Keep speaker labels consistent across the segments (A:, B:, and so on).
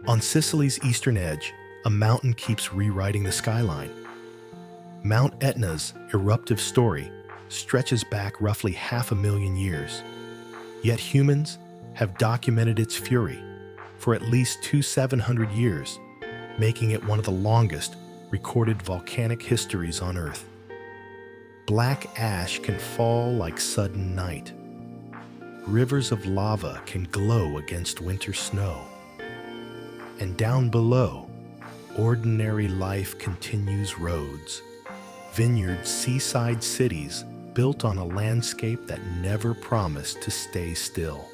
A: On Sicily's eastern edge, a mountain keeps rewriting the skyline. Mount Etna's eruptive story stretches back roughly 500,000 years, yet humans have documented its fury for at least 700 years, making it one of the longest recorded volcanic histories on Earth. Black ash can fall like sudden night. Rivers of lava can glow against winter snow. And down below, ordinary life continues roads, vineyards, seaside cities built on a landscape that never promised to stay still.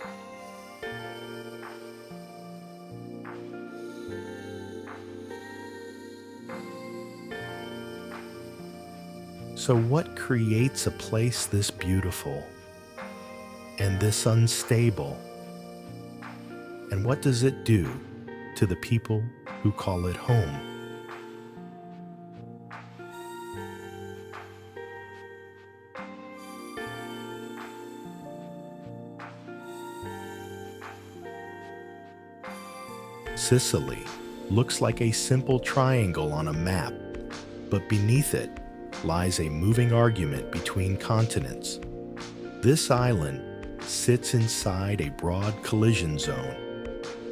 A: So what creates a place this beautiful and this unstable? And what does it do to the people who call it home? Sicily looks like a simple triangle on a map, but beneath it lies a moving argument between continents. This island sits inside a broad collision zone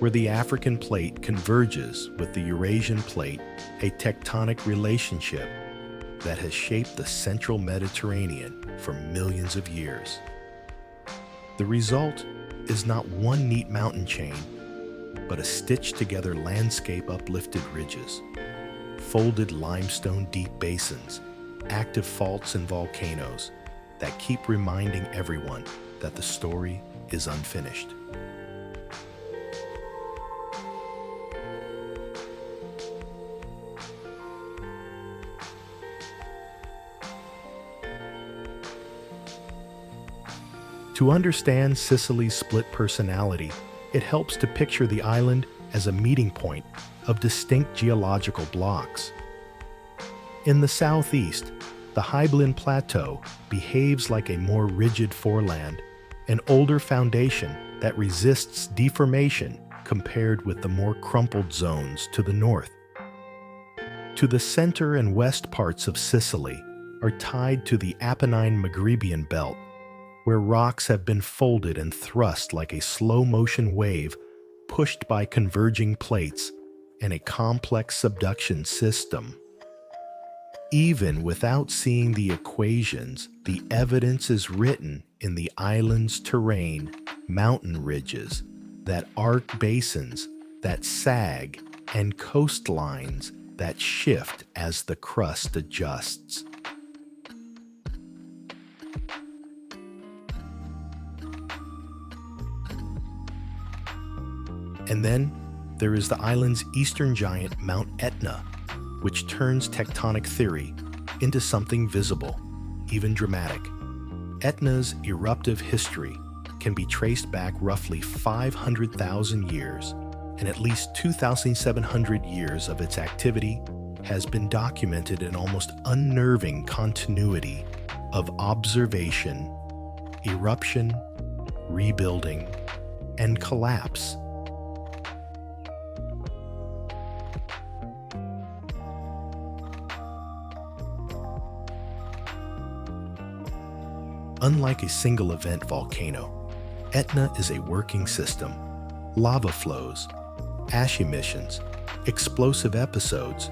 A: where the African plate converges with the Eurasian plate, a tectonic relationship that has shaped the central Mediterranean for millions of years. The result is not one neat mountain chain, but a stitched-together landscape, uplifted ridges, folded limestone deep basins, active faults and volcanoes that keep reminding everyone that the story is unfinished. To understand Sicily's split personality, it helps to picture the island as a meeting point of distinct geological blocks. In the southeast, the Hybelin Plateau behaves like a more rigid foreland, an older foundation that resists deformation compared with the more crumpled zones to the north. To the center and west parts of Sicily are tied to the Apennine-Maghrebian belt, where rocks have been folded and thrust like a slow-motion wave pushed by converging plates and a complex subduction system. Even without seeing the equations, the evidence is written in the island's terrain, mountain ridges that arc, basins that sag, and coastlines that shift as the crust adjusts. And then there is the island's eastern giant, Mount Etna, which turns tectonic theory into something visible, even dramatic. Etna's eruptive history can be traced back roughly 500,000 years, and at least 2,700 years of its activity has been documented in almost unnerving continuity of observation, eruption, rebuilding, and collapse. Unlike a single event volcano, Etna is a working system. Lava flows, ash emissions, explosive episodes,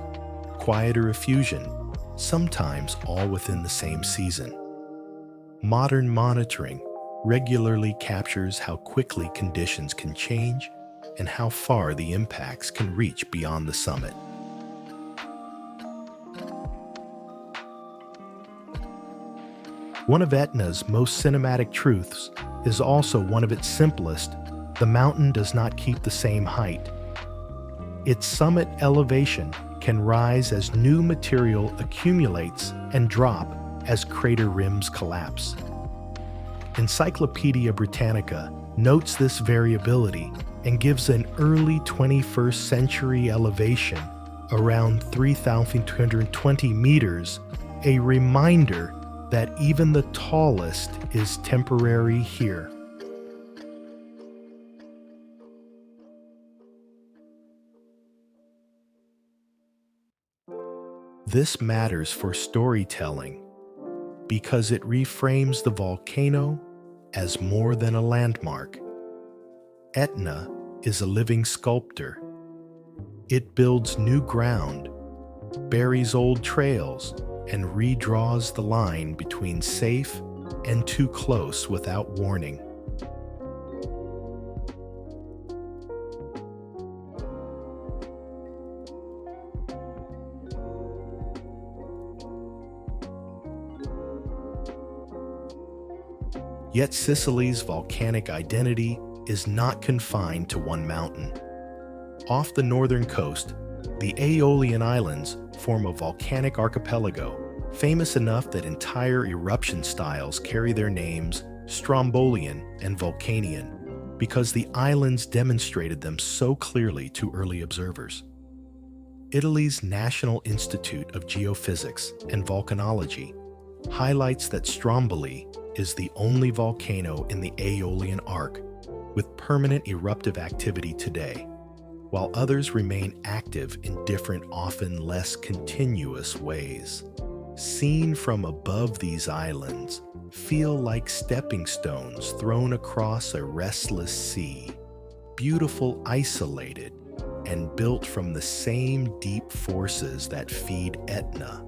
A: quieter effusion, sometimes all within the same season. Modern monitoring regularly captures how quickly conditions can change and how far the impacts can reach beyond the summit. One of Etna's most cinematic truths is also one of its simplest: the mountain does not keep the same height. Its summit elevation can rise as new material accumulates and drop as crater rims collapse. Encyclopedia Britannica notes this variability and gives an early 21st century elevation around 3,220 meters, a reminder that even the tallest is temporary here. This matters for storytelling because it reframes the volcano as more than a landmark. Etna is a living sculptor. It builds new ground, buries old trails, and redraws the line between safe and too close without warning. Yet Sicily's volcanic identity is not confined to one mountain. Off the northern coast, the Aeolian Islands form a volcanic archipelago, famous enough that entire eruption styles carry their names Strombolian and Vulcanian, because the islands demonstrated them so clearly to early observers. Italy's National Institute of Geophysics and Volcanology highlights that Stromboli is the only volcano in the Aeolian Arc with permanent eruptive activity today, while others remain active in different, often less continuous ways. Seen from above, these islands feel like stepping stones thrown across a restless sea, beautiful, isolated, and built from the same deep forces that feed Etna.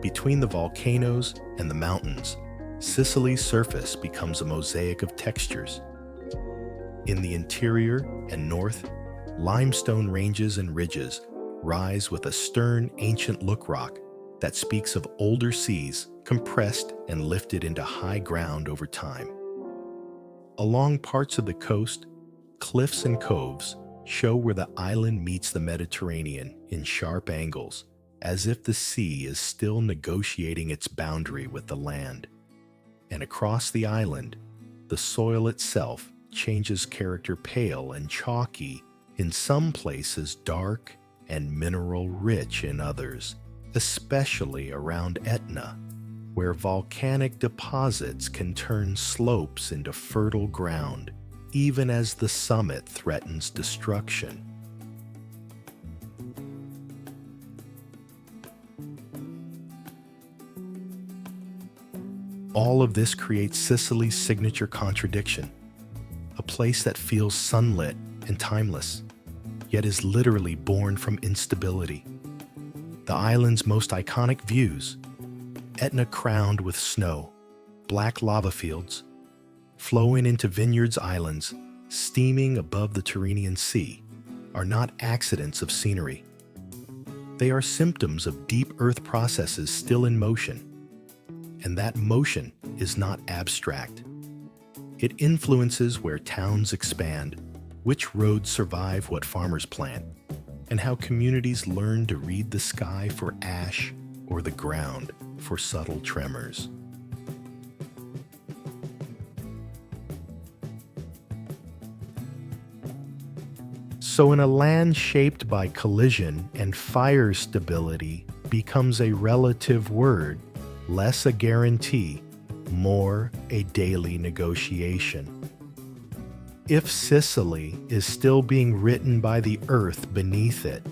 A: Between the volcanoes and the mountains, Sicily's surface becomes a mosaic of textures. In the interior and north, limestone ranges and ridges rise with a stern, ancient look rock that speaks of older seas compressed and lifted into high ground over time. Along parts of the coast, cliffs and coves show where the island meets the Mediterranean in sharp angles, as if the sea is still negotiating its boundary with the land. And across the island, the soil itself changes character, pale and chalky in some places, dark and mineral-rich in others, especially around Etna, where volcanic deposits can turn slopes into fertile ground, even as the summit threatens destruction. All of this creates Sicily's signature contradiction, a place that feels sunlit and timeless, yet is literally born from instability. The island's most iconic views, Etna crowned with snow, black lava fields, flowing into vineyards islands, steaming above the Tyrrhenian Sea, are not accidents of scenery. They are symptoms of deep earth processes still in motion. And that motion is not abstract. It influences where towns expand, which roads survive what farmers plant, and how communities learn to read the sky for ash or the ground for subtle tremors. So in a land shaped by collision and fire, stability becomes a relative word, less a guarantee, more a daily negotiation. If Sicily is still being written by the earth beneath it,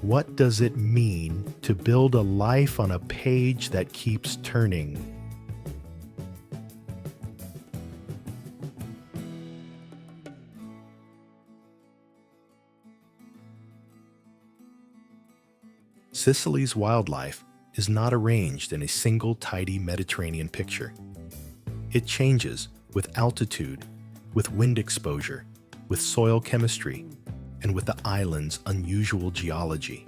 A: what does it mean to build a life on a page that keeps turning? Sicily's wildlife is not arranged in a single tidy Mediterranean picture. It changes with altitude, with wind exposure, with soil chemistry, and with the island's unusual geology.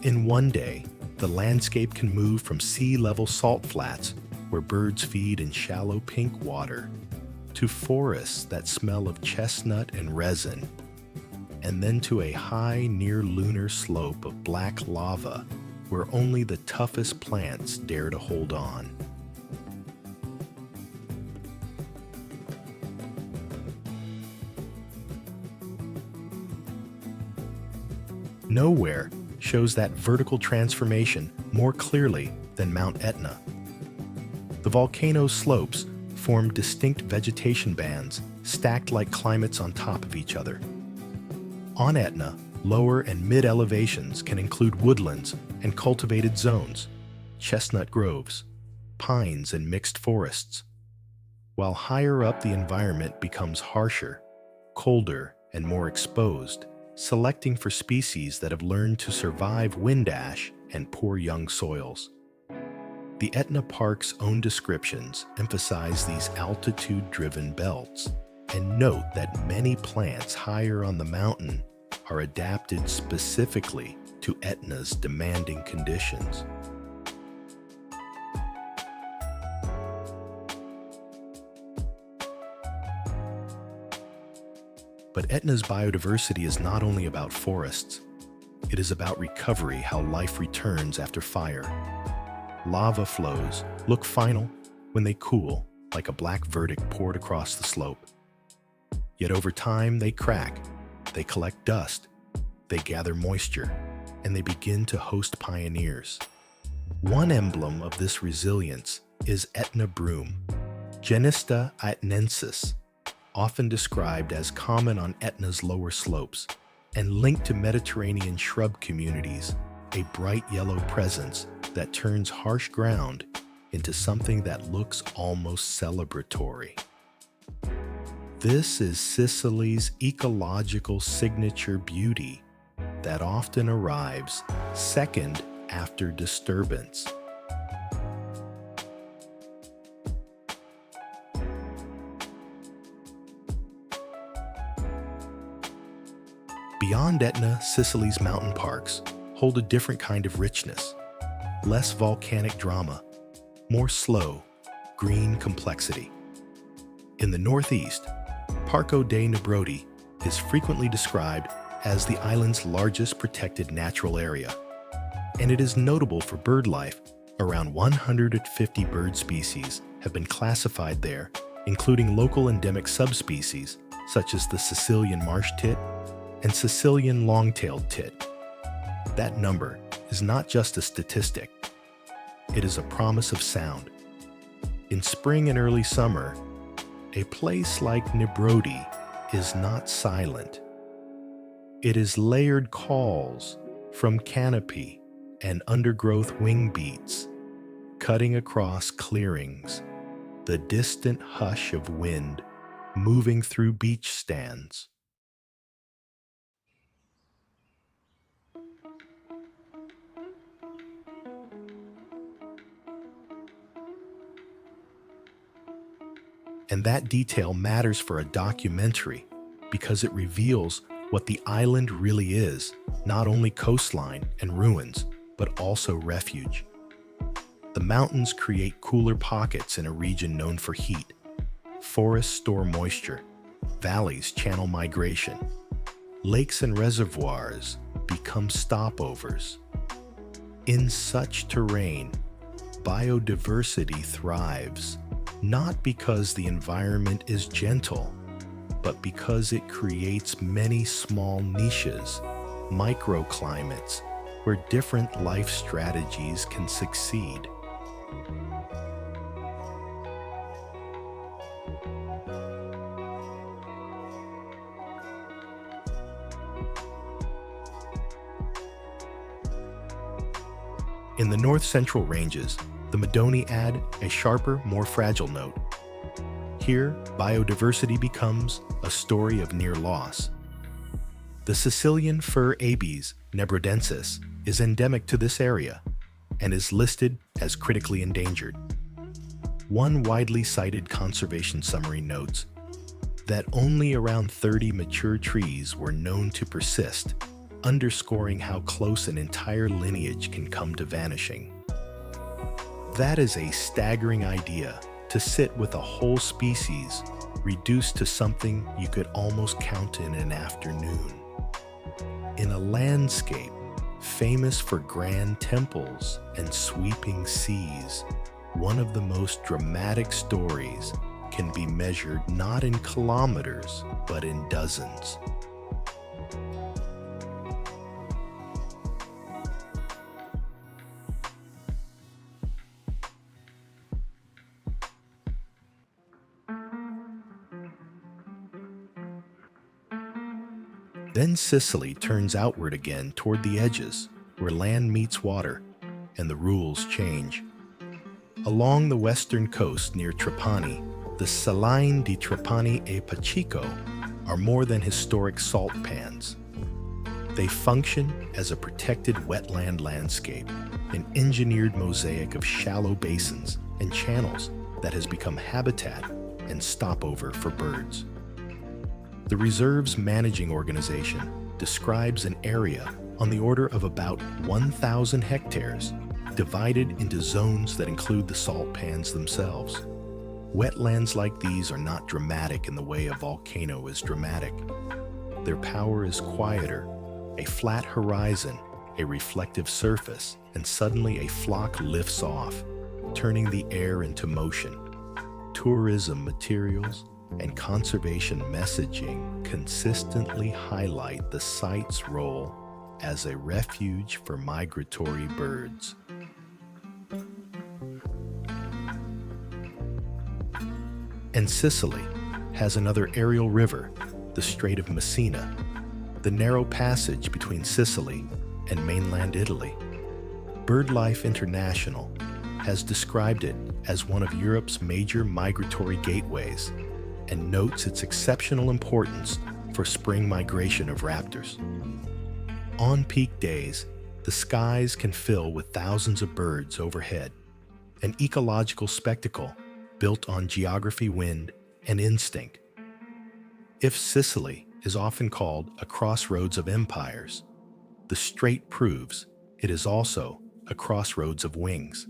A: In one day, the landscape can move from sea-level salt flats, where birds feed in shallow pink water, to forests that smell of chestnut and resin, and then to a high, near-lunar slope of black lava where only the toughest plants dare to hold on. Nowhere shows that vertical transformation more clearly than Mount Etna. The volcano's slopes form distinct vegetation bands stacked like climates on top of each other. On Etna, lower and mid-elevations can include woodlands and cultivated zones, chestnut groves, pines, and mixed forests, while higher up the environment becomes harsher, colder, and more exposed, selecting for species that have learned to survive wind ash and poor young soils. The Etna Park's own descriptions emphasize these altitude-driven belts and note that many plants higher on the mountain are adapted specifically to Etna's demanding conditions. But Etna's biodiversity is not only about forests. It is about recovery, how life returns after fire. Lava flows look final when they cool, like a black verdict poured across the slope. Yet over time, they crack, they collect dust, they gather moisture, and they begin to host pioneers. One emblem of this resilience is Etna broom, Genista etnensis, often described as common on Etna's lower slopes and linked to Mediterranean shrub communities, a bright yellow presence that turns harsh ground into something that looks almost celebratory. This is Sicily's ecological signature beauty that often arrives second after disturbance. Beyond Etna, Sicily's mountain parks hold a different kind of richness, less volcanic drama, more slow, green complexity. In the northeast, Parco dei Nebrodi is frequently described as the island's largest protected natural area, and it is notable for bird life. Around 150 bird species have been classified there, including local endemic subspecies such as the Sicilian marsh tit and Sicilian long-tailed tit. That number is not just a statistic, it is a promise of sound. In spring and early summer, a place like Nebrodi is not silent. It is layered calls from canopy and undergrowth wing beats, cutting across clearings, the distant hush of wind moving through beach stands. And that detail matters for a documentary because it reveals what the island really is, not only coastline and ruins, but also refuge. The mountains create cooler pockets in a region known for heat. Forests store moisture, valleys channel migration. Lakes and reservoirs become stopovers. In such terrain, biodiversity thrives, not because the environment is gentle, but because it creates many small niches, microclimates, where different life strategies can succeed. In the north-central ranges, the Madonie add a sharper, more fragile note. Here, biodiversity becomes a story of near loss. The Sicilian fir abies, nebrodensis, is endemic to this area and is listed as critically endangered. One widely cited conservation summary notes that only around 30 mature trees were known to persist, underscoring how close an entire lineage can come to vanishing. That is a staggering idea, to sit with a whole species reduced to something you could almost count in an afternoon. In a landscape famous for grand temples and sweeping seas, one of the most dramatic stories can be measured not in kilometers, but in dozens. Then Sicily turns outward again toward the edges, where land meets water, and the rules change. Along the western coast near Trapani, the Saline di Trapani e Pachico are more than historic salt pans. They function as a protected wetland landscape, an engineered mosaic of shallow basins and channels that has become habitat and stopover for birds. The reserve's managing organization describes an area on the order of about 1,000 hectares, divided into zones that include the salt pans themselves. Wetlands like these are not dramatic in the way a volcano is dramatic. Their power is quieter, a flat horizon, a reflective surface, and suddenly a flock lifts off, turning the air into motion. Tourism materials and conservation messaging consistently highlight the site's role as a refuge for migratory birds. And Sicily has another aerial river, the Strait of Messina, the narrow passage between Sicily and mainland Italy. BirdLife International has described it as one of Europe's major migratory gateways and notes its exceptional importance for spring migration of raptors. On peak days, the skies can fill with thousands of birds overhead, an ecological spectacle built on geography, wind, and instinct. If Sicily is often called a crossroads of empires, the strait proves it is also a crossroads of wings.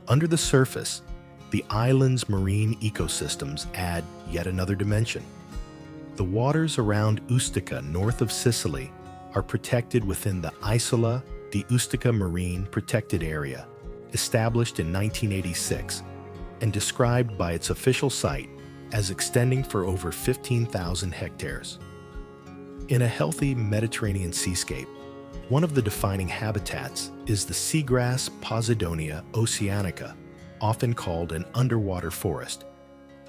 A: Under the surface, the island's marine ecosystems add yet another dimension. The waters around Ustica, north of Sicily, are protected within the Isola di Ustica Marine Protected Area, established in 1986 and described by its official site as extending for over 15,000 hectares. In a healthy Mediterranean seascape, one of the defining habitats is the seagrass Posidonia oceanica, often called an underwater forest,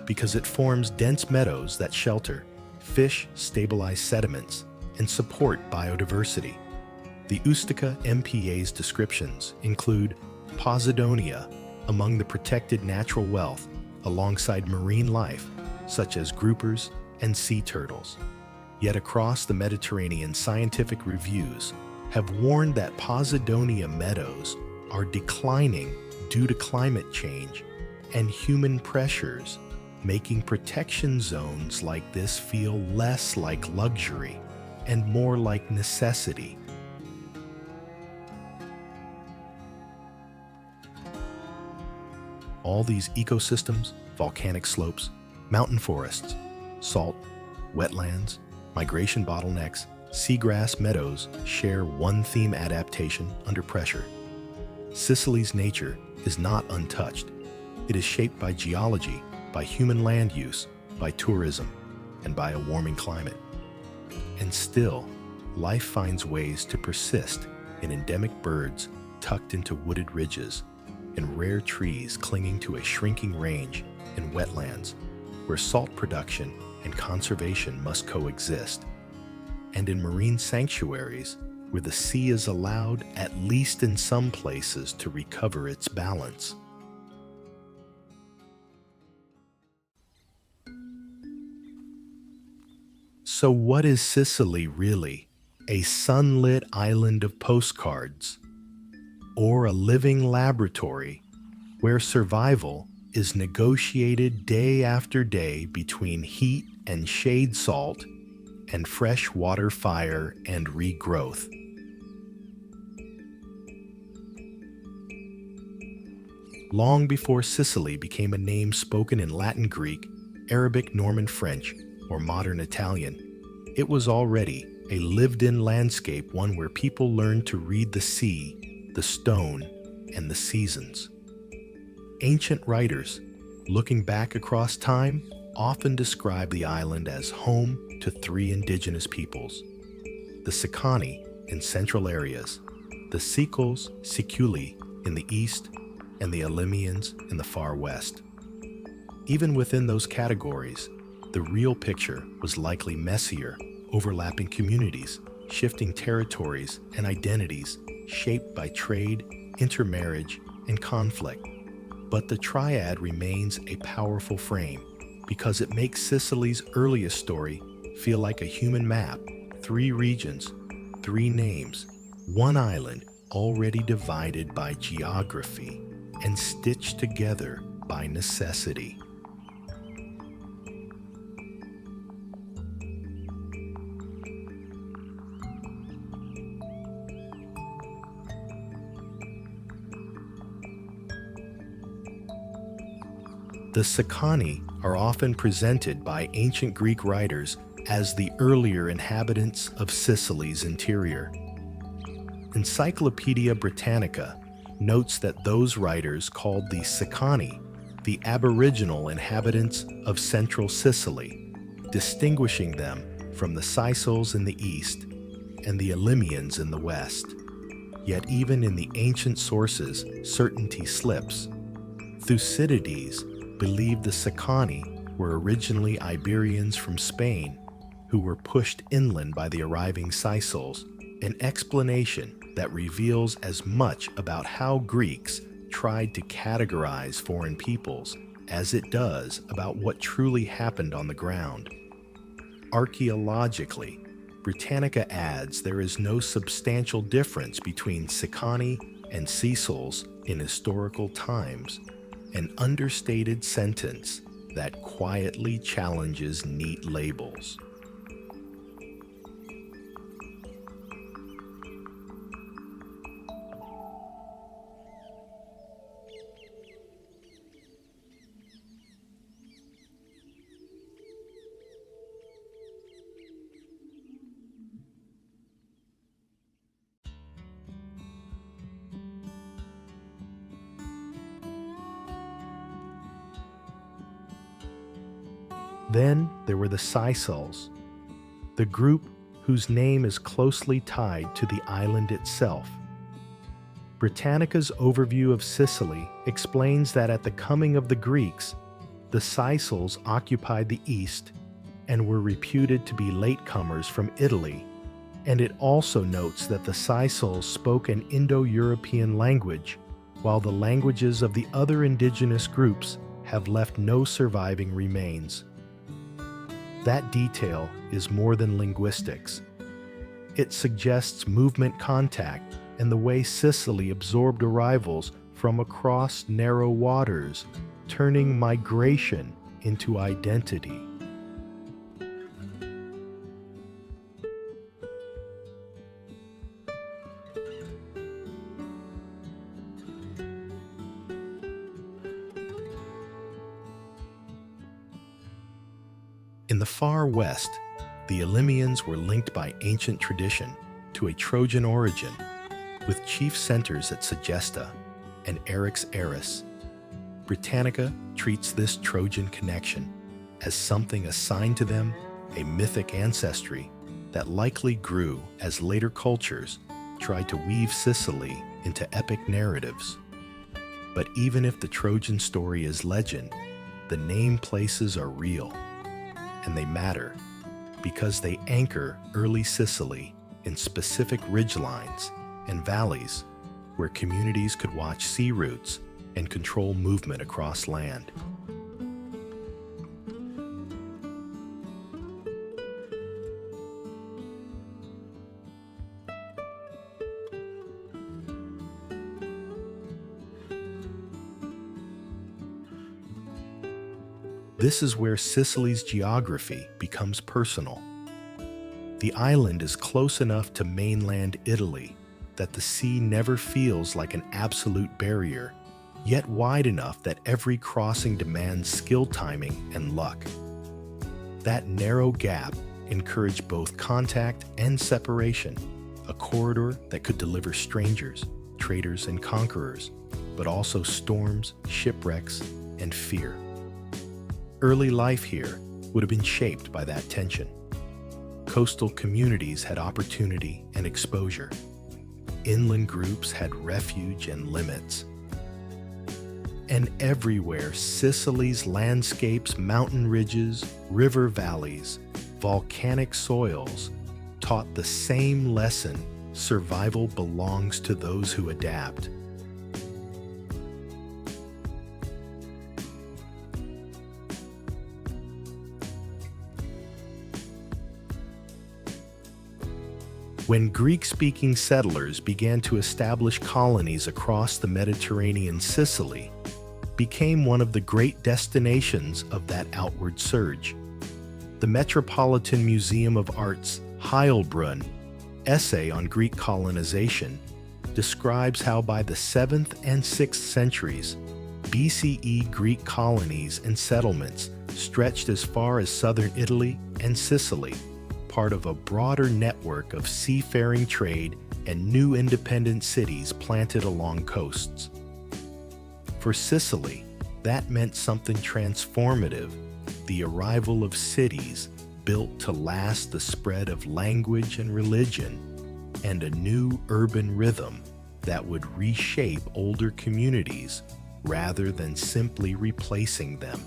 A: because it forms dense meadows that shelter, fish stabilize sediments, and support biodiversity. The Ustica MPA's descriptions include Posidonia among the protected natural wealth alongside marine life, such as groupers and sea turtles. Yet across the Mediterranean, scientific reviews have warned that Posidonia meadows are declining due to climate change and human pressures, making protection zones like this feel less like luxury and more like necessity. All these ecosystems, volcanic slopes, mountain forests, salt, wetlands, migration bottlenecks, seagrass meadows share one theme: adaptation under pressure. Sicily's nature is not untouched. It is shaped by geology, by human land use, by tourism, and by a warming climate. And still, life finds ways to persist in endemic birds tucked into wooded ridges, in rare trees clinging to a shrinking range, in wetlands where salt production and conservation must coexist, and in marine sanctuaries where the sea is allowed, at least in some places, to recover its balance. So what is Sicily really? A sunlit island of postcards? Or a living laboratory where survival is negotiated day after day between heat and shade salt and fresh water fire and regrowth? Long before Sicily became a name spoken in Latin, Greek, Arabic, Norman French, or modern Italian, it was already a lived-in landscape, one where people learned to read the sea, the stone, and the seasons. Ancient writers, looking back across time, often describe the island as home to three indigenous peoples: the Sicani in central areas, the Sicils, Siculi in the east, and the Elymians in the far west. Even within those categories, the real picture was likely messier, overlapping communities, shifting territories and identities shaped by trade, intermarriage, and conflict. But the triad remains a powerful frame because it makes Sicily's earliest story feel like a human map: 3 regions, 3 names, 1 island already divided by geography and stitched together by necessity. The Sicani are often presented by ancient Greek writers as the earlier inhabitants of Sicily's interior. Encyclopedia Britannica notes that those writers called the Sicani the aboriginal inhabitants of central Sicily, distinguishing them from the Sicils in the east and the Elymians in the west. Yet even in the ancient sources, certainty slips. Thucydides believed the Sicani were originally Iberians from Spain who were pushed inland by the arriving Sicils, an explanation that reveals as much about how Greeks tried to categorize foreign peoples as it does about what truly happened on the ground. Archaeologically, Britannica adds there is no substantial difference between Sicani and Sicils in historical times, an understated sentence that quietly challenges neat labels. Then there were the Sicils, the group whose name is closely tied to the island itself. Britannica's overview of Sicily explains that at the coming of the Greeks, the Sicils occupied the east and were reputed to be latecomers from Italy, and it also notes that the Sicils spoke an Indo-European language, while the languages of the other indigenous groups have left no surviving remains. That detail is more than linguistics. It suggests movement contact and the way Sicily absorbed arrivals from across narrow waters, turning migration into identity. In the far west, the Elymians were linked by ancient tradition to a Trojan origin, with chief centers at Segesta and Eryx Eris. Britannica treats this Trojan connection as something assigned to them, a mythic ancestry that likely grew as later cultures tried to weave Sicily into epic narratives. But even if the Trojan story is legend, the name places are real. And they matter because they anchor early Sicily in specific ridgelines and valleys where communities could watch sea routes and control movement across land. This is where Sicily's geography becomes personal. The island is close enough to mainland Italy that the sea never feels like an absolute barrier, yet wide enough that every crossing demands skill timing and luck. That narrow gap encouraged both contact and separation, a corridor that could deliver strangers, traders, and conquerors, but also storms, shipwrecks, and fear. Early life here would have been shaped by that tension. Coastal communities had opportunity and exposure. inland groups had refuge and limits. And everywhere, Sicily's landscapes, mountain ridges, river valleys, volcanic soils taught the same lesson: survival belongs to those who adapt. When Greek-speaking settlers began to establish colonies across the Mediterranean, Sicily became one of the great destinations of that outward surge. The Metropolitan Museum of Art's Heilbrunn essay on Greek colonization describes how by the 7th and 6th centuries, BCE Greek colonies and settlements stretched as far as southern Italy and Sicily, part of a broader network of seafaring trade and new independent cities planted along coasts. For Sicily, that meant something transformative: the arrival of cities built to last, the spread of language and religion, and a new urban rhythm that would reshape older communities rather than simply replacing them.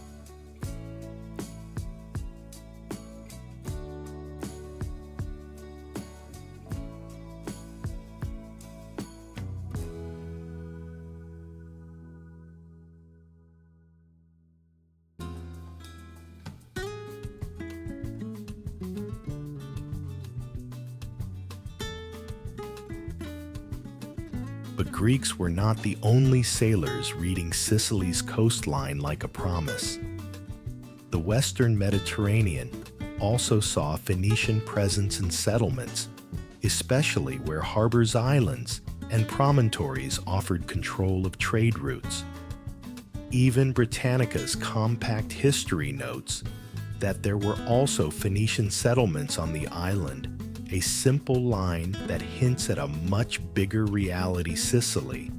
A: But Greeks were not the only sailors reading Sicily's coastline like a promise. The Western Mediterranean also saw Phoenician presence in settlements, especially where harbors, islands, and promontories offered control of trade routes. Even Britannica's compact history notes that there were also Phoenician settlements on the island, a simple line that hints at a much bigger reality: Sicily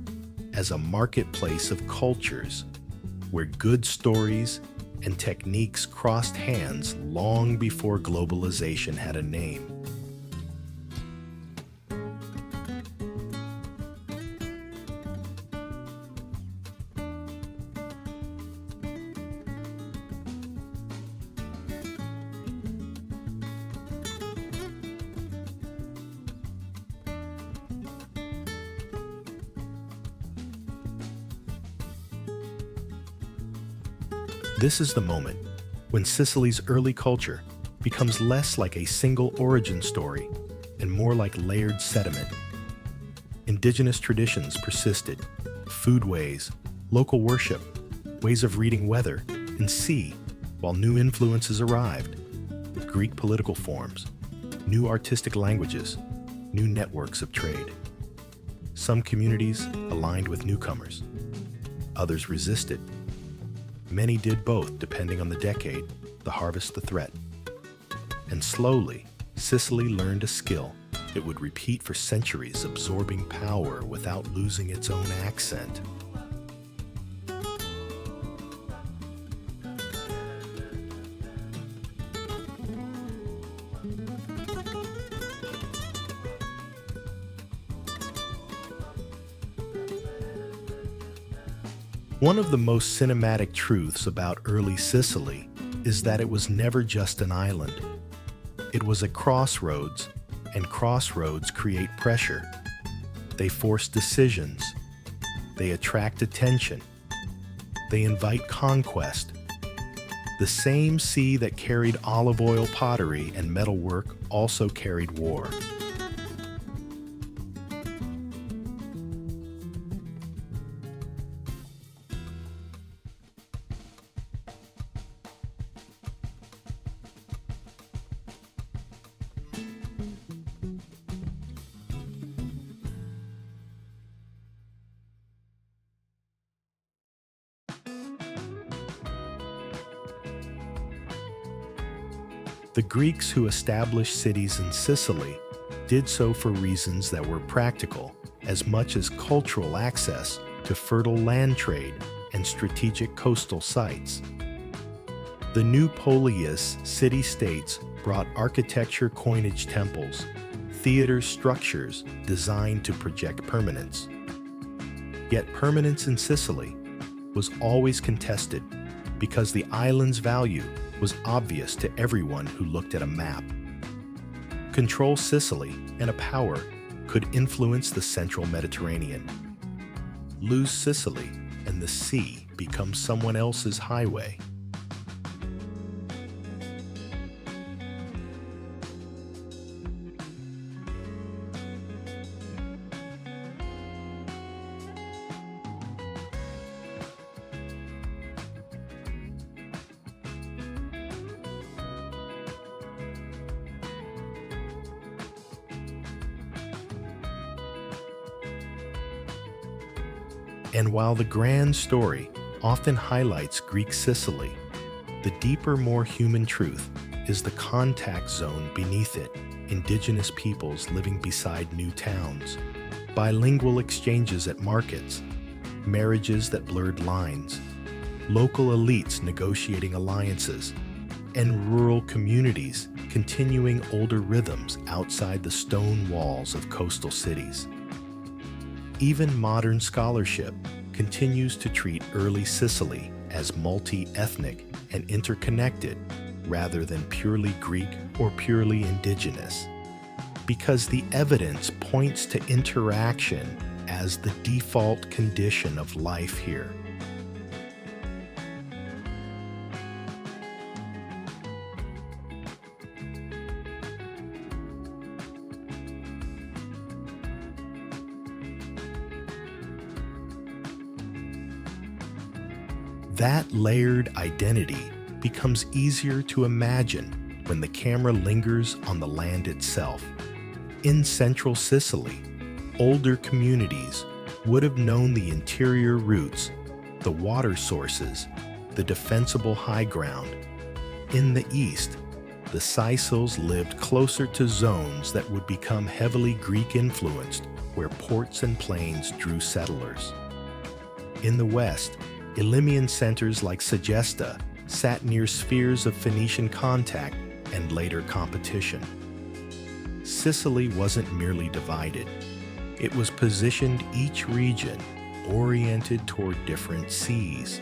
A: as a marketplace of cultures, where good stories and techniques crossed hands long before globalization had a name. This is the moment when Sicily's early culture becomes less like a single origin story and more like layered sediment. Indigenous traditions persisted, foodways, local worship, ways of reading weather and sea, while new influences arrived: Greek political forms, new artistic languages, new networks of trade. Some communities aligned with newcomers, others resisted. Many did both, depending on the decade, the harvest, the threat. And slowly, Sicily learned a skill it would repeat for centuries, absorbing power without losing its own accent. One of the most cinematic truths about early Sicily is that it was never just an island. It was a crossroads, and crossroads create pressure. They force decisions. They attract attention. They invite conquest. The same sea that carried olive oil pottery and metalwork also carried war. The Greeks who established cities in Sicily did so for reasons that were practical, as much as cultural: access to fertile land trade and strategic coastal sites. The new polis city-states brought architecture, coinage, temples, theater structures designed to project permanence. Yet permanence in Sicily was always contested because the island's value was obvious to everyone who looked at a map. Control Sicily and a power could influence the central Mediterranean. Lose Sicily and the sea becomes someone else's highway. And while the grand story often highlights Greek Sicily, the deeper, more human truth is the contact zone beneath it, indigenous peoples living beside new towns, bilingual exchanges at markets, marriages that blurred lines, local elites negotiating alliances, and rural communities continuing older rhythms outside the stone walls of coastal cities. Even modern scholarship continues to treat early Sicily as multi-ethnic and interconnected rather than purely Greek or purely indigenous, because the evidence points to interaction as the default condition of life here. That layered identity becomes easier to imagine when the camera lingers on the land itself. In central Sicily, older communities would have known the interior routes, the water sources, the defensible high ground. In the east, the Sicils lived closer to zones that would become heavily Greek-influenced, where ports and plains drew settlers. In the west, Elymian centers like Segesta sat near spheres of Phoenician contact and later competition. Sicily wasn't merely divided. It was positioned each region oriented toward different seas,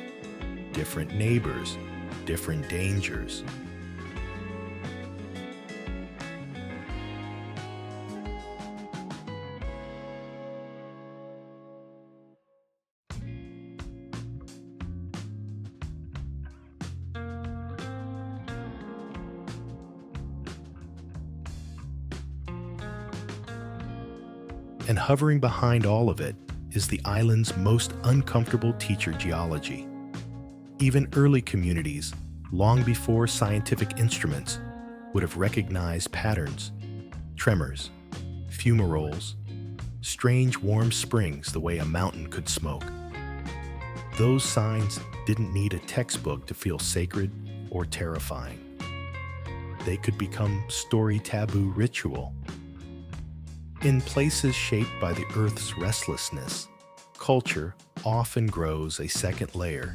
A: different neighbors, different dangers. And hovering behind all of it is the island's most uncomfortable teacher, geology. Even early communities, long before scientific instruments, would have recognized patterns, tremors, fumaroles, strange warm springs the way a mountain could smoke. Those signs didn't need a textbook to feel sacred or terrifying. They could become story taboo ritual. In places shaped by the Earth's restlessness, culture often grows a second layer,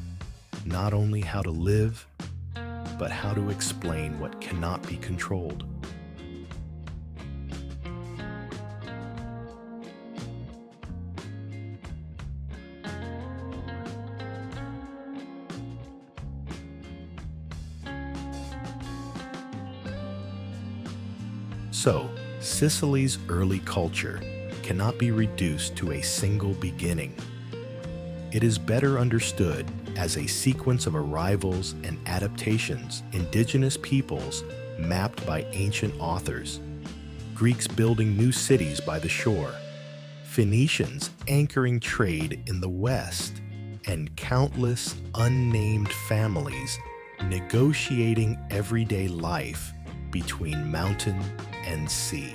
A: not only how to live, but how to explain what cannot be controlled. So, Sicily's early culture cannot be reduced to a single beginning. It is better understood as a sequence of arrivals and adaptations, indigenous peoples mapped by ancient authors, Greeks building new cities by the shore, Phoenicians anchoring trade in the west, and countless unnamed families negotiating everyday life between mountain and sea.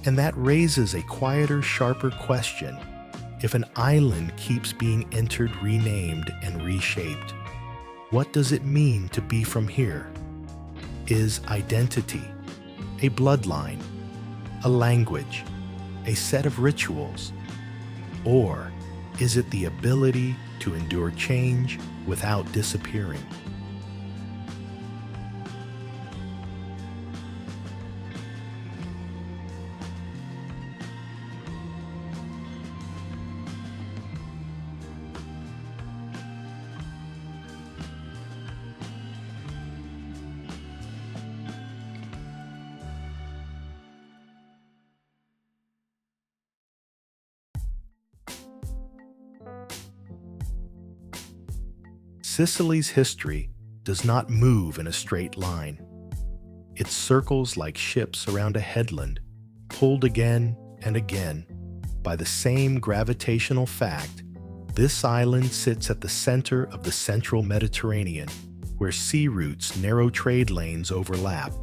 A: And that raises a quieter, sharper question. If an island keeps being entered, renamed, and reshaped, what does it mean to be from here? is identity, a bloodline, a language, a set of rituals? Or is it the ability to endure change without disappearing? Sicily's history does not move in a straight line. It circles like ships around a headland, pulled again and again by the same gravitational fact. This island sits at the center of the central Mediterranean, where sea routes, narrow trade lanes overlap,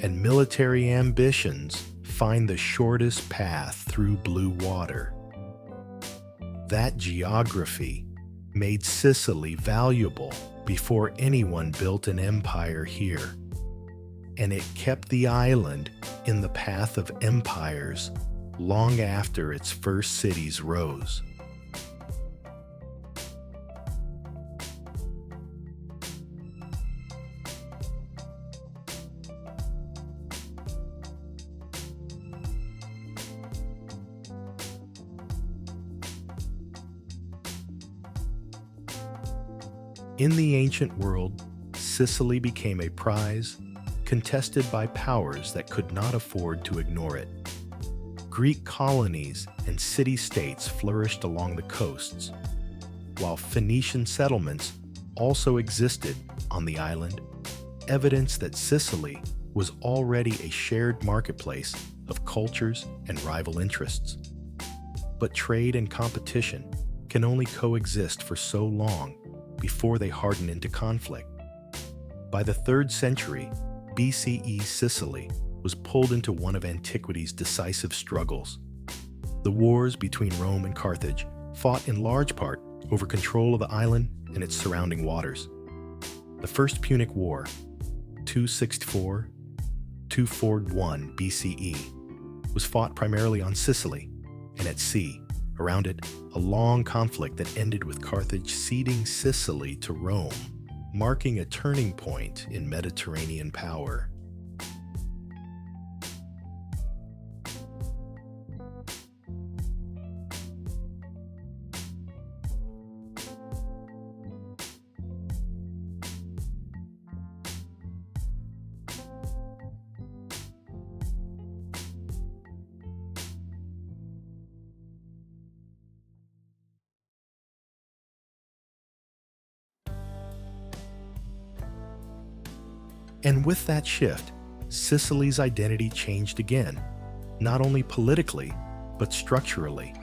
A: and military ambitions find the shortest path through blue water. That geography made Sicily valuable before anyone built an empire here, and it kept the island in the path of empires long after its first cities rose. In the ancient world, Sicily became a prize contested by powers that could not afford to ignore it. Greek colonies and city-states flourished along the coasts, while Phoenician settlements also existed on the island, evidence that Sicily was already a shared marketplace of cultures and rival interests. But trade and competition can only coexist for so long before they harden into conflict. By the 3rd century BCE, Sicily was pulled into one of antiquity's decisive struggles. The wars between Rome and Carthage fought in large part over control of the island and its surrounding waters. The First Punic War, 264–241 BCE, was fought primarily on Sicily and at sea. Around it, a long conflict that ended with Carthage ceding Sicily to Rome, marking a turning point in Mediterranean power. And with that shift, Sicily's identity changed again, not only politically, but structurally.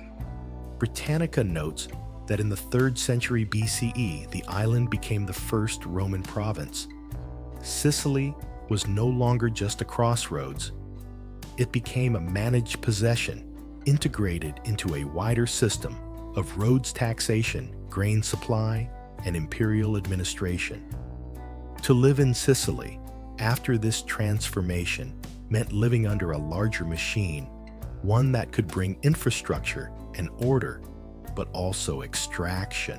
A: Britannica notes that in the 3rd century BCE, the island became the first Roman province. Sicily was no longer just a crossroads. It became a managed possession, integrated into a wider system of roads taxation, grain supply, and imperial administration. To live in Sicily after this transformation meant living under a larger machine, one that could bring infrastructure and order, but also extraction.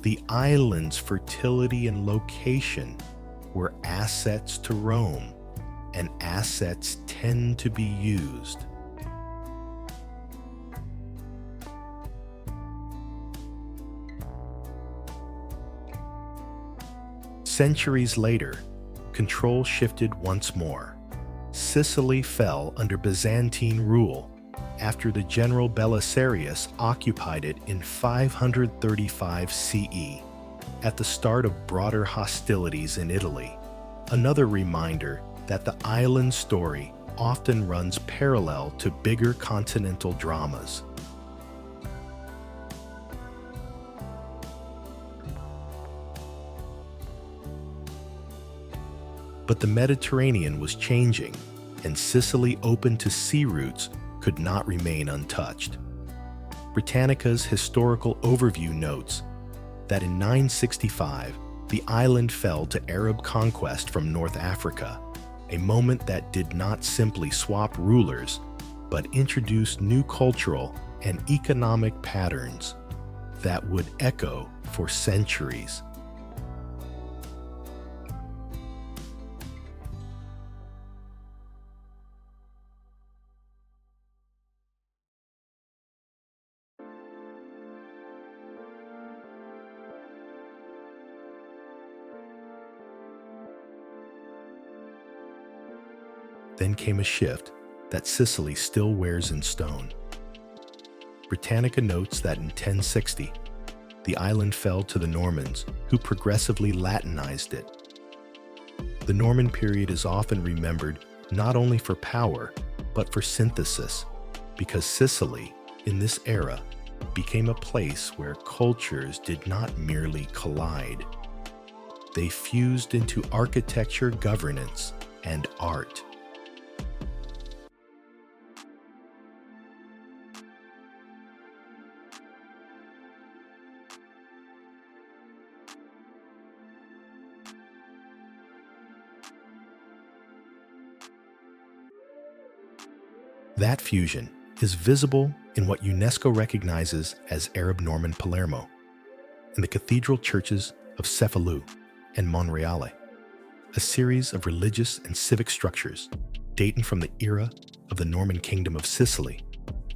A: The island's fertility and location were assets to Rome, and assets tend to be used. Centuries later, control shifted once more. Sicily fell under Byzantine rule after the general Belisarius occupied it in 535 CE, at the start of broader hostilities in Italy. Another reminder that the island story often runs parallel to bigger continental dramas. But the Mediterranean was changing, and Sicily open to sea routes could not remain untouched. Britannica's historical overview notes that in 965, the island fell to Arab conquest from North Africa, a moment that did not simply swap rulers, but introduced new cultural and economic patterns that would echo for centuries. Then came a shift that Sicily still wears in stone. Britannica notes that in 1060, the island fell to the Normans, who progressively Latinized it. The Norman period is often remembered not only for power, but for synthesis, because Sicily, in this era, became a place where cultures did not merely collide. They fused into architecture, governance, and art. That fusion is visible in what UNESCO recognizes as Arab-Norman Palermo, in the cathedral churches of Cefalù and Monreale, a series of religious and civic structures dating from the era of the Norman Kingdom of Sicily,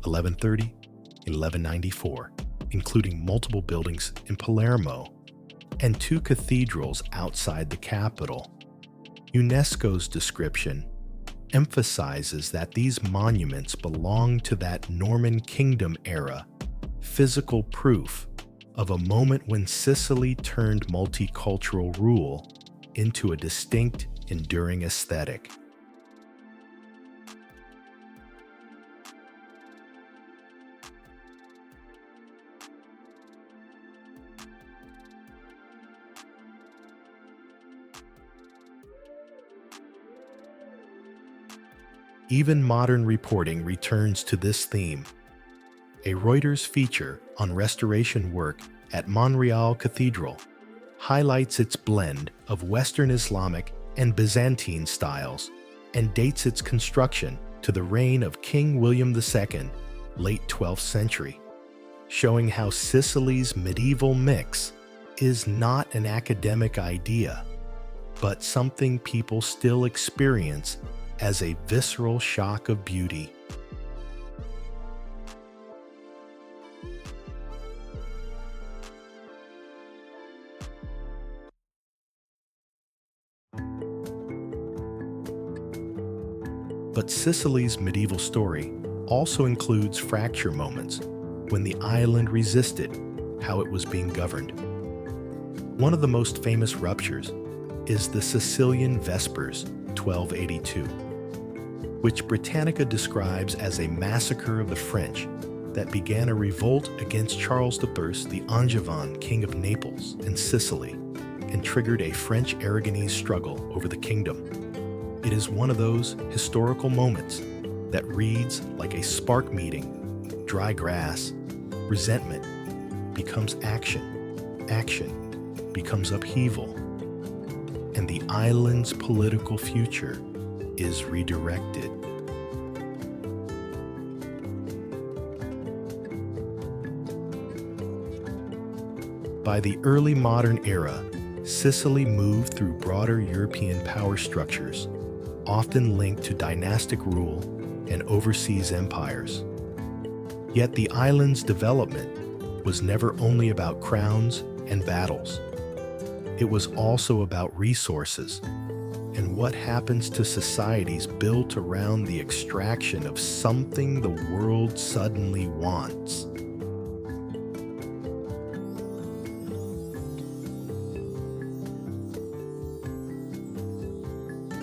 A: 1130 and 1194, including multiple buildings in Palermo and 2 cathedrals outside the capital. UNESCO's description emphasizes that these monuments belong to that Norman Kingdom era, physical proof of a moment when Sicily turned multicultural rule into a distinct, enduring aesthetic. Even modern reporting returns to this theme. A Reuters feature on restoration work at Monreale Cathedral highlights its blend of Western Islamic and Byzantine styles and dates its construction to the reign of King William II, late 12th century, showing how Sicily's medieval mix is not an academic idea, but something people still experience as a visceral shock of beauty. But Sicily's medieval story also includes fracture moments when the island resisted how it was being governed. One of the most famous ruptures is the Sicilian Vespers, 1282, which Britannica describes as a massacre of the French that began a revolt against Charles I, the Angevin king of Naples and Sicily, and triggered a French Aragonese struggle over the kingdom. It is one of those historical moments that reads like a spark meeting, dry grass, resentment becomes action, action becomes upheaval, and the island's political future is redirected. By the early modern era, Sicily moved through broader European power structures, often linked to dynastic rule and overseas empires. Yet the island's development was never only about crowns and battles. It was also about resources and what happens to societies built around the extraction of something the world suddenly wants.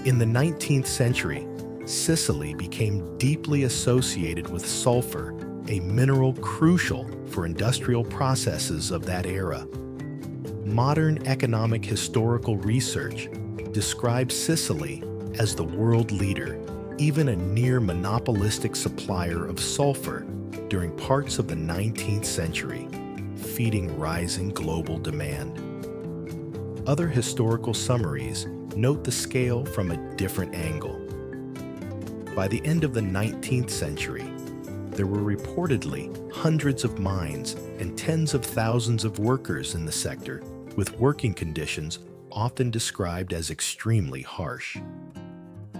A: In the 19th century, Sicily became deeply associated with sulfur, a mineral crucial for industrial processes of that era. Modern economic historical research describes Sicily as the world leader, even a near monopolistic supplier of sulfur during parts of the 19th century, feeding rising global demand. Other historical summaries note the scale from a different angle. By the end of the 19th century, there were reportedly hundreds of mines and tens of thousands of workers in the sector, with working conditions often described as extremely harsh.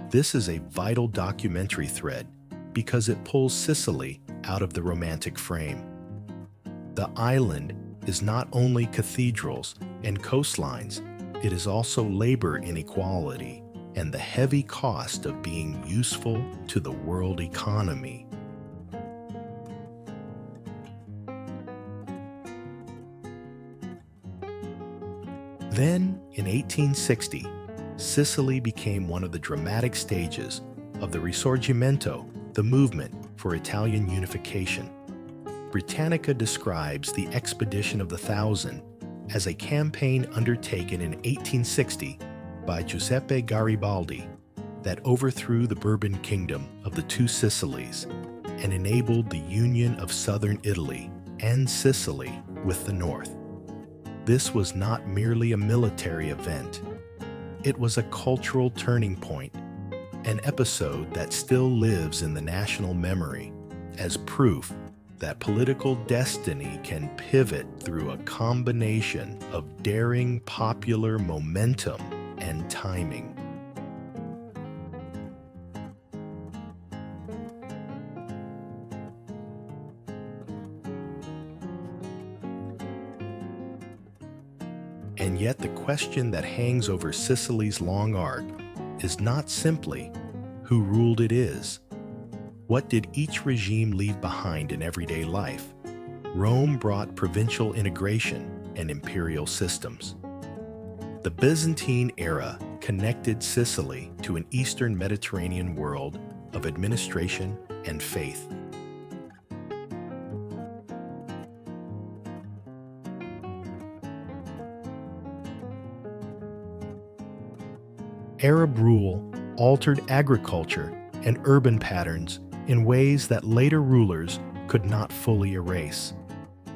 A: This is a vital documentary thread because it pulls Sicily out of the romantic frame. The island is not only cathedrals and coastlines, it is also labor inequality and the heavy cost of being useful to the world economy. Then, in 1860, Sicily became one of the dramatic stages of the Risorgimento, the movement for Italian unification. Britannica describes the Expedition of the Thousand as a campaign undertaken in 1860 by Giuseppe Garibaldi that overthrew the Bourbon kingdom of the Two Sicilies and enabled the union of southern Italy and Sicily with the north. This was not merely a military event. It was a cultural turning point, an episode that still lives in the national memory as proof that political destiny can pivot through a combination of daring popular momentum and timing. And yet the question that hangs over Sicily's long arc is not simply who ruled it is. What did each regime leave behind in everyday life? Rome brought provincial integration and imperial systems. The Byzantine era connected Sicily to an Eastern Mediterranean world of administration and faith. Arab rule altered agriculture and urban patterns in ways that later rulers could not fully erase.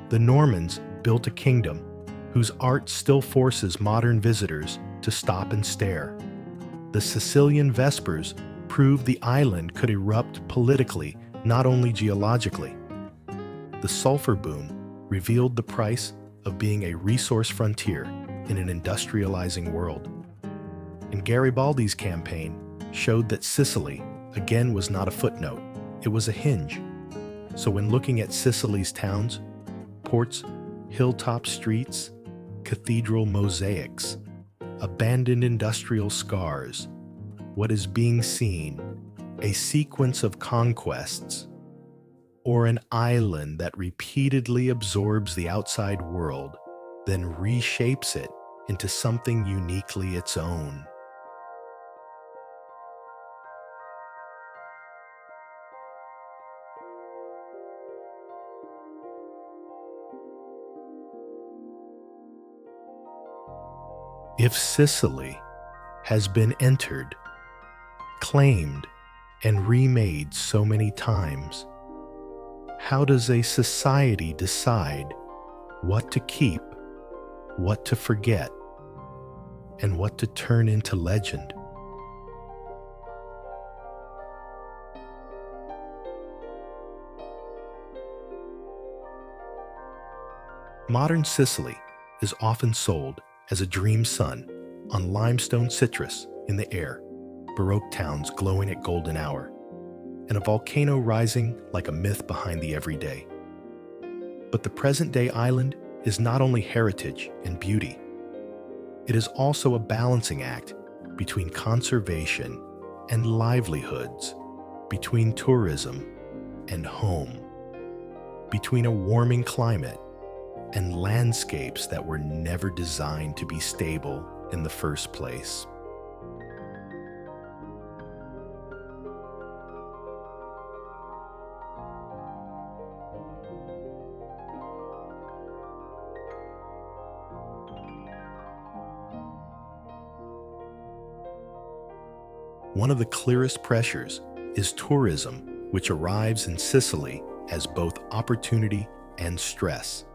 A: The Normans built a kingdom whose art still forces modern visitors to stop and stare. The Sicilian Vespers proved the island could erupt politically, not only geologically. The sulfur boom revealed the price of being a resource frontier in an industrializing world. And Garibaldi's campaign showed that Sicily, again, was not a footnote, it was a hinge. So when looking at Sicily's towns, ports, hilltop streets, cathedral mosaics, abandoned industrial scars, what is being seen, a sequence of conquests, or an island that repeatedly absorbs the outside world, then reshapes it into something uniquely its own. If Sicily has been entered, claimed, and remade so many times, how does a society decide what to keep, what to forget, and what to turn into legend? Modern Sicily is often sold as a dream sun on limestone citrus in the air, Baroque towns glowing at golden hour, and a volcano rising like a myth behind the everyday. But the present-day island is not only heritage and beauty, it is also a balancing act between conservation and livelihoods, between tourism and home, between a warming climate and landscapes that were never designed to be stable in the first place. One of the clearest pressures is tourism, which arrives in Sicily as both opportunity and stress.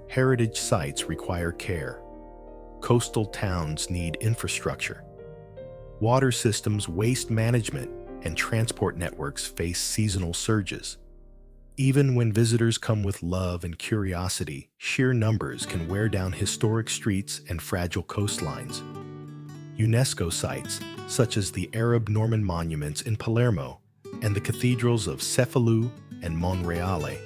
A: Heritage sites require care. Coastal towns need infrastructure. Water systems, waste management, and transport networks face seasonal surges. Even when visitors come with love and curiosity, sheer numbers can wear down historic streets and fragile coastlines. UNESCO sites, such as the Arab Norman monuments in Palermo and the cathedrals of Cefalù and Monreale,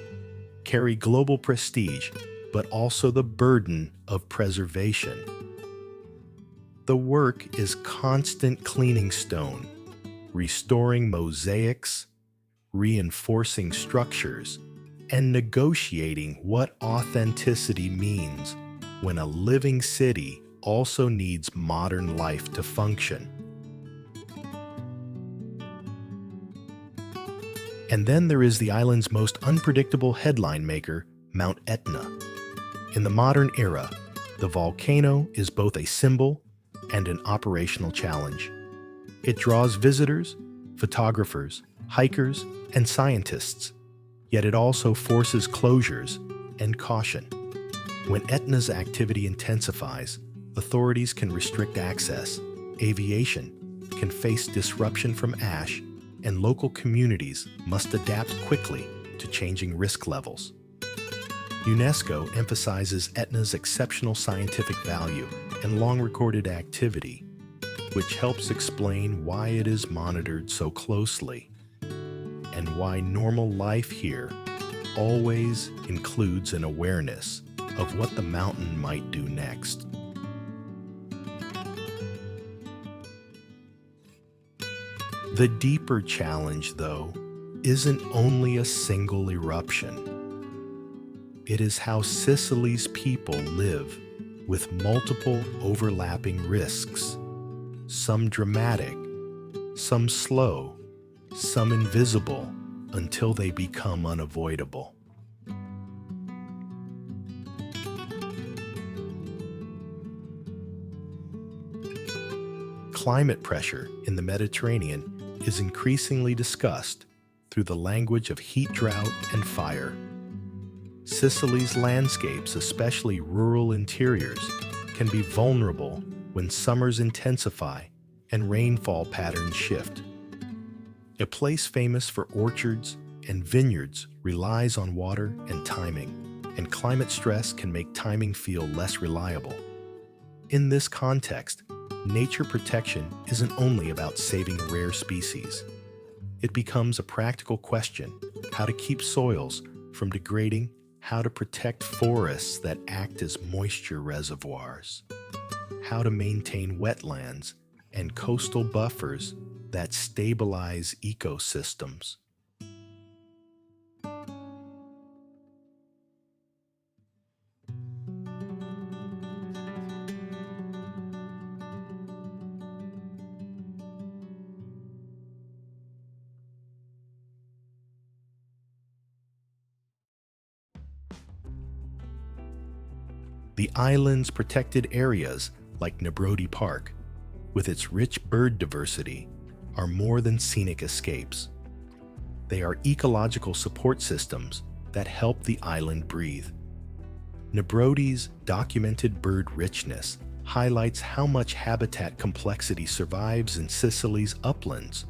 A: carry global prestige, but also the burden of preservation. The work is constant cleaning stone, restoring mosaics, reinforcing structures, and negotiating what authenticity means when a living city also needs modern life to function. And then there is the island's most unpredictable headline maker, Mount Etna. In the modern era, the volcano is both a symbol and an operational challenge. It draws visitors, photographers, hikers, and scientists, yet it also forces closures and caution. When Etna's activity intensifies, authorities can restrict access, aviation can face disruption from ash, and local communities must adapt quickly to changing risk levels. UNESCO emphasizes Etna's exceptional scientific value and long-recorded activity, which helps explain why it is monitored so closely and why normal life here always includes an awareness of what the mountain might do next. The deeper challenge, though, isn't only a single eruption. It is how Sicily's people live with multiple overlapping risks, some dramatic, some slow, some invisible, until they become unavoidable. Climate pressure in the Mediterranean is increasingly discussed through the language of heat drought and fire. Sicily's landscapes, especially rural interiors, can be vulnerable when summers intensify and rainfall patterns shift. A place famous for orchards and vineyards relies on water and timing, and climate stress can make timing feel less reliable. In this context, nature protection isn't only about saving rare species. It becomes a practical question: how to keep soils from degrading, how to protect forests that act as moisture reservoirs, how to maintain wetlands and coastal buffers that stabilize ecosystems. The island's protected areas, like Nebrodi Park, with its rich bird diversity, are more than scenic escapes. They are ecological support systems that help the island breathe. Nebrodi's documented bird richness highlights how much habitat complexity survives in Sicily's uplands,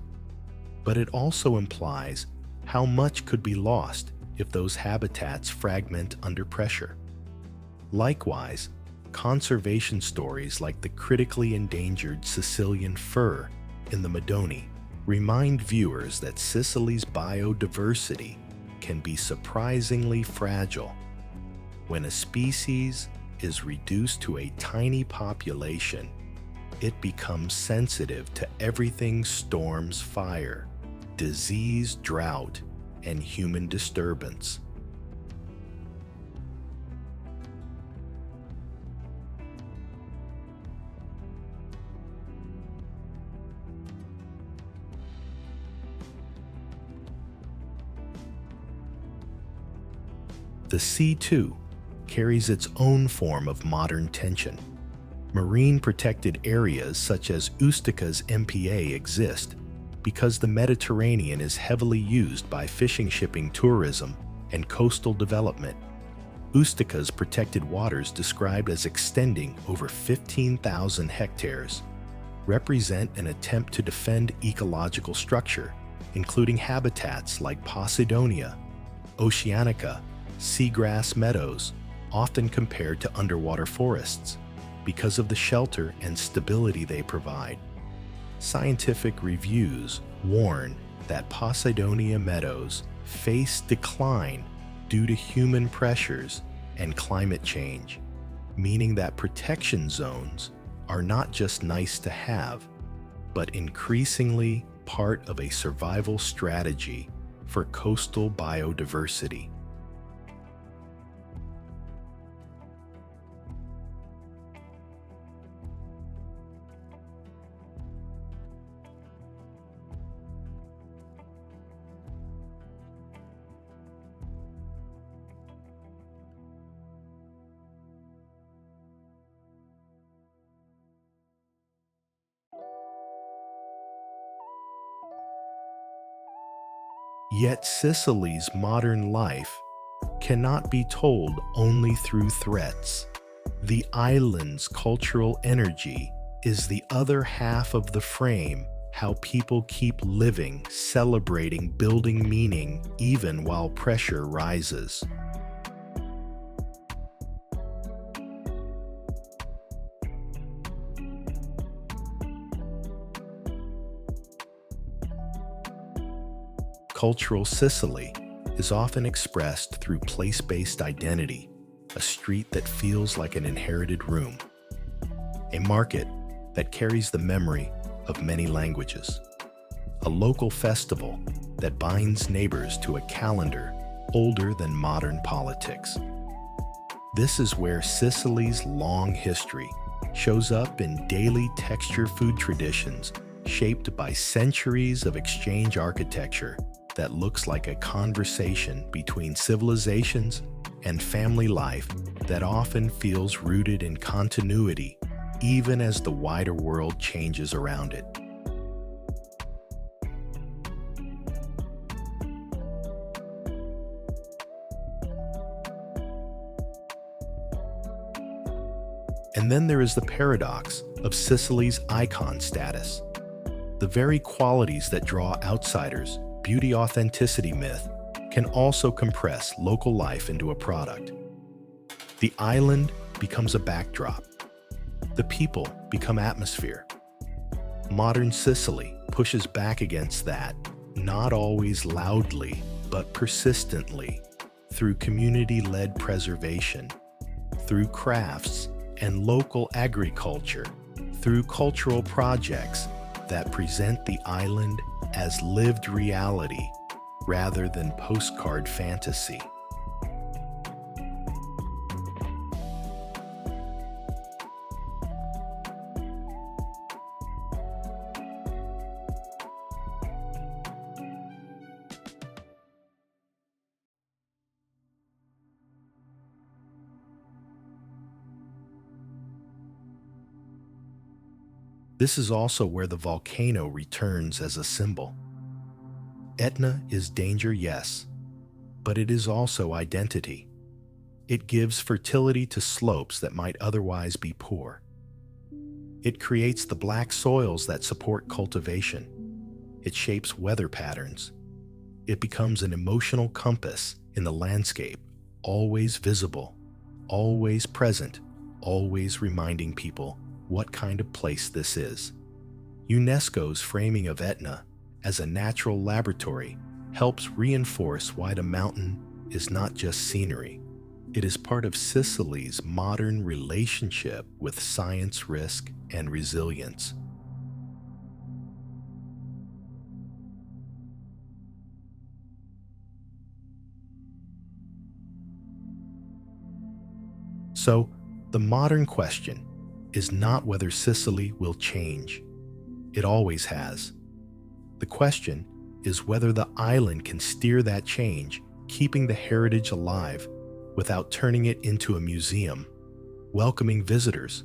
A: but it also implies how much could be lost if those habitats fragment under pressure. Likewise, conservation stories like the critically endangered Sicilian fir in the Madoni remind viewers that Sicily's biodiversity can be surprisingly fragile. When a species is reduced to a tiny population, it becomes sensitive to everything: storms, fire, disease, drought, and human disturbance. The sea, too, carries its own form of modern tension. Marine protected areas such as Ustica's MPA exist because the Mediterranean is heavily used by fishing, shipping, tourism, and coastal development. Ustica's protected waters, described as extending over 15,000 hectares, represent an attempt to defend ecological structure, including habitats like Posidonia, Oceanica, seagrass meadows, often compared to underwater forests, because of the shelter and stability they provide. Scientific reviews warn that Posidonia meadows face decline due to human pressures and climate change, meaning that protection zones are not just nice to have, but increasingly part of a survival strategy for coastal biodiversity. Yet Sicily's modern life cannot be told only through threats. The island's cultural energy is the other half of the frame, how people keep living, celebrating, building meaning, even while pressure rises. Cultural Sicily is often expressed through place-based identity, a street that feels like an inherited room, a market that carries the memory of many languages, a local festival that binds neighbors to a calendar older than modern politics. This is where Sicily's long history shows up in daily texture food traditions shaped by centuries of exchange architecture that looks like a conversation between civilizations and family life that often feels rooted in continuity, even as the wider world changes around it. And then there is the paradox of Sicily's icon status. The very qualities that draw outsiders, beauty authenticity myth, can also compress local life into a product. The island becomes a backdrop. The people become atmosphere. Modern Sicily pushes back against that, not always loudly, but persistently, through community-led preservation, through crafts and local agriculture, through cultural projects that present the island as lived reality rather than postcard fantasy. This is also where the volcano returns as a symbol. Etna is danger, yes, but it is also identity. It gives fertility to slopes that might otherwise be poor. It creates the black soils that support cultivation. It shapes weather patterns. It becomes an emotional compass in the landscape, always visible, always present, always reminding people what kind of place this is. UNESCO's framing of Etna as a natural laboratory helps reinforce why the mountain is not just scenery. It is part of Sicily's modern relationship with science, risk, and resilience. So, the modern question is not whether Sicily will change. It always has. The question is whether the island can steer that change, keeping the heritage alive without turning it into a museum, welcoming visitors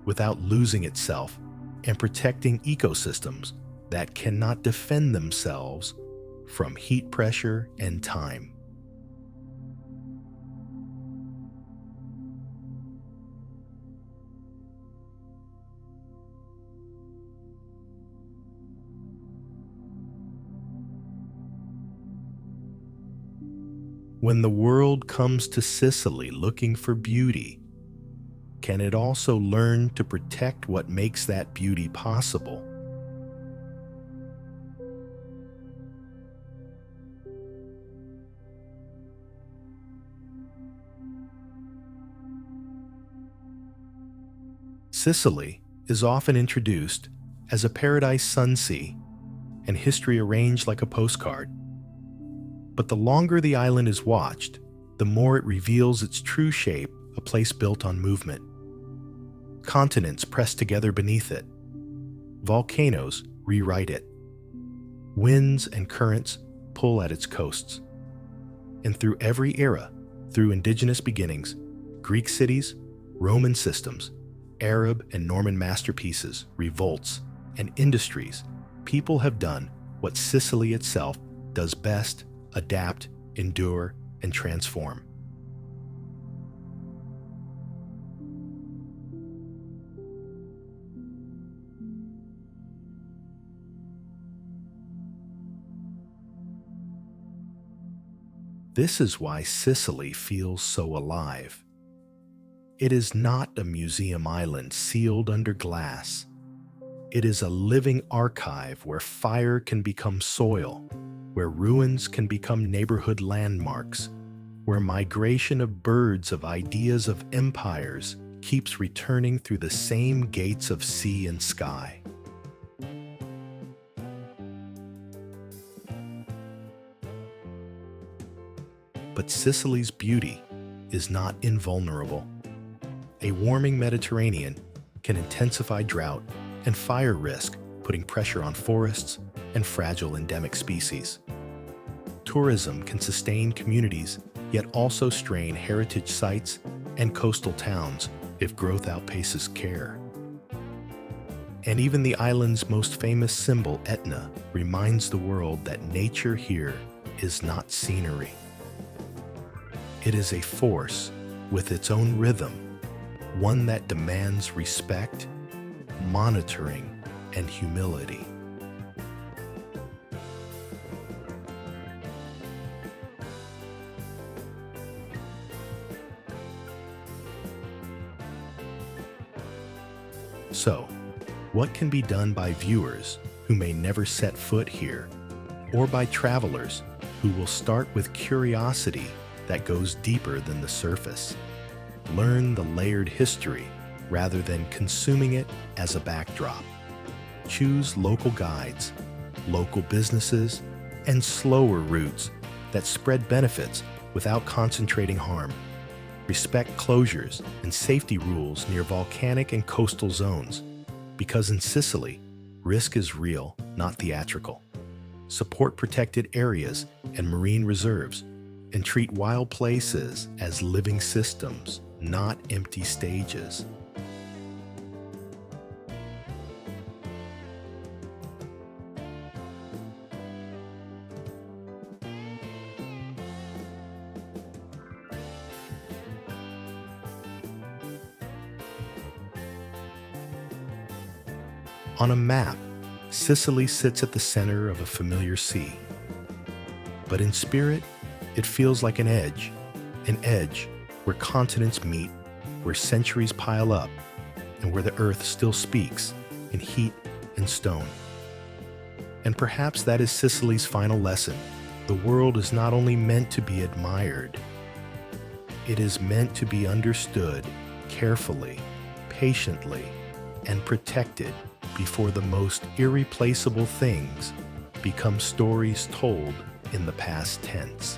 A: without losing itself, and protecting ecosystems that cannot defend themselves from heat pressure and time. When the world comes to Sicily looking for beauty, can it also learn to protect what makes that beauty possible? Sicily is often introduced as a paradise sun sea and history arranged like a postcard. But the longer the island is watched, the more it reveals its true shape, a place built on movement. Continents press together beneath it. Volcanoes rewrite it. Winds and currents pull at its coasts. And through every era, through indigenous beginnings, Greek cities, Roman systems, Arab and Norman masterpieces, revolts, and industries, people have done what Sicily itself does best: adapt, endure, and transform. This is why Sicily feels so alive. It is not a museum island sealed under glass. It is a living archive where fire can become soil, where ruins can become neighborhood landmarks, where migration of birds of ideas of empires keeps returning through the same gates of sea and sky. But Sicily's beauty is not invulnerable. A warming Mediterranean can intensify drought and fire risk, putting pressure on forests and fragile endemic species. Tourism can sustain communities, yet also strain heritage sites and coastal towns if growth outpaces care. And even the island's most famous symbol, Etna, reminds the world that nature here is not scenery. It is a force with its own rhythm, one that demands respect, monitoring, and humility. So, what can be done by viewers who may never set foot here, or by travelers who will start with curiosity that goes deeper than the surface? Learn the layered history rather than consuming it as a backdrop. Choose local guides, local businesses, and slower routes that spread benefits without concentrating harm. Respect closures and safety rules near volcanic and coastal zones, because in Sicily, risk is real, not theatrical. Support protected areas and marine reserves, and treat wild places as living systems, not empty stages. On a map, Sicily sits at the center of a familiar sea. But in spirit, it feels like an edge where continents meet, where centuries pile up, and where the earth still speaks in heat and stone. And perhaps that is Sicily's final lesson. The world is not only meant to be admired, it is meant to be understood carefully, patiently, and protected before the most irreplaceable things become stories told in the past tense.